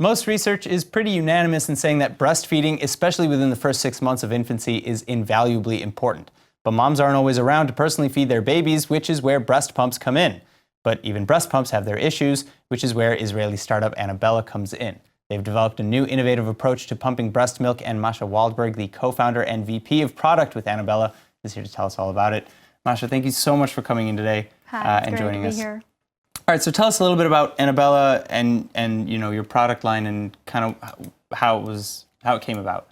Most research is pretty unanimous in saying that breastfeeding, especially within the first 6 months of infancy, is invaluably important. But moms aren't always around to personally feed their babies, which is where breast pumps come in. But even breast pumps have their issues, which is where Israeli startup Anabella comes in. They've developed a new innovative approach to pumping breast milk, and Masha Waldberg, the co-founder and VP of product with Anabella, is here to tell us all about it. Masha, thank you so much for coming in today and joining us. Here. All right, so tell us a little bit about Anabella and your product line and kind of how it came about.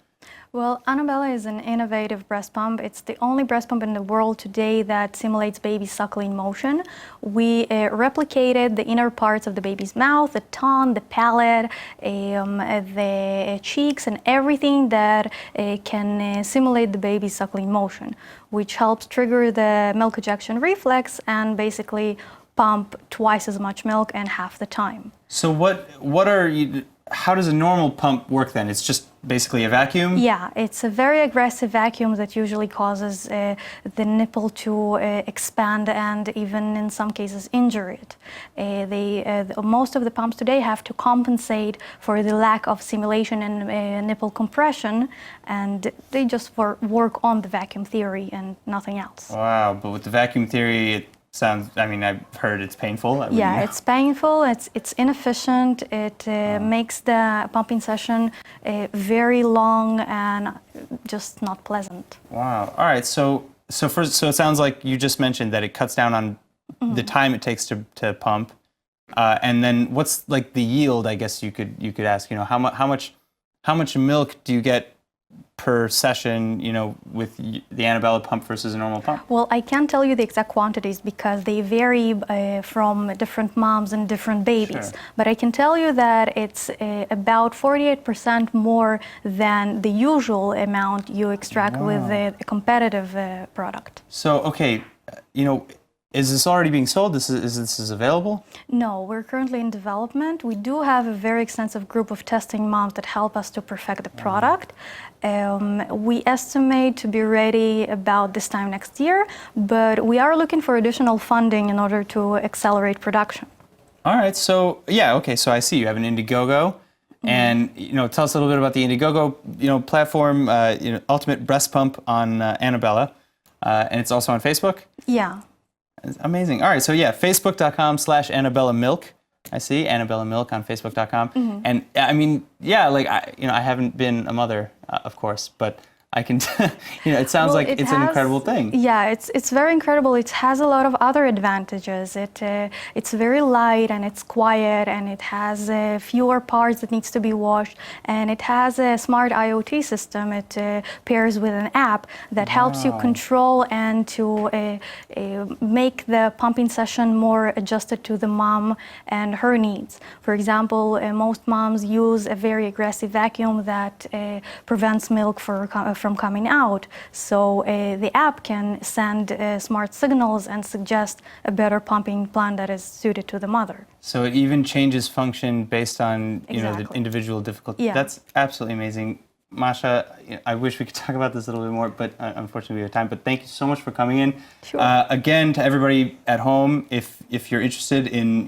Well, Anabella is an innovative breast pump. It's the only breast pump in the world today that simulates baby suckling motion. We replicated the inner parts of the baby's mouth, the tongue, the palate, the cheeks, and everything that can simulate the baby's suckling motion, which helps trigger the milk ejection reflex and basically pump twice as much milk in half the time. So how does a normal pump work then? It's just basically a vacuum? Yeah, it's a very aggressive vacuum that usually causes the nipple to expand and even in some cases injure it. Most of the pumps today have to compensate for the lack of stimulation and nipple compression, and they just work on the vacuum theory and nothing else. Wow, but with the vacuum theory, I've heard it's painful. Yeah, it's painful, it's inefficient, it makes the pumping session very long and just not pleasant. Wow, all right, so it sounds like you just mentioned that it cuts down on the time it takes to pump, and then what's like the yield, I guess you could ask, how much milk do you get per session, with the Anabella pump versus a normal pump? Well, I can't tell you the exact quantities because they vary from different moms and different babies. Sure. But I can tell you that it's about 48% more than the usual amount you extract with a competitive product. So, okay, is this already being sold? Is this available? No, we're currently in development. We do have a very extensive group of testing moms that help us to perfect the product. We estimate to be ready about this time next year, but we are looking for additional funding in order to accelerate production. All right, so yeah, okay, so I see you have an IndieGoGo, and tell us a little bit about the IndieGoGo platform, ultimate breast pump on Anabella, and it's also on Facebook? Yeah. It's amazing. All right, so yeah, facebook.com/Anabella Milk. I see Anabella Milk on facebook.com. And I mean, yeah, like I haven't been a mother, of course, but I can, it sounds like it's an incredible thing. Yeah, it's very incredible. It has a lot of other advantages. It's very light and it's quiet and it has fewer parts that needs to be washed, and it has a smart IoT system. It pairs with an app that helps you control and to make the pumping session more adjusted to the mom and her needs. For example, most moms use a very aggressive vacuum that prevents milk from coming out. So the app can send smart signals and suggest a better pumping plan that is suited to the mother. So it even changes function based on Exactly. the individual difficulty. Yeah. That's absolutely amazing. Masha, I wish we could talk about this a little bit more, but unfortunately we have time. But thank you so much for coming in. Sure. Again, to everybody at home, if you're interested in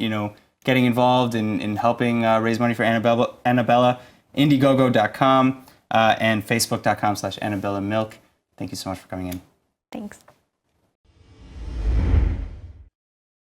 getting involved in helping raise money for Anabella, IndieGoGo.com and Facebook.com/Anabella Milk. Thank you so much for coming in. Thanks.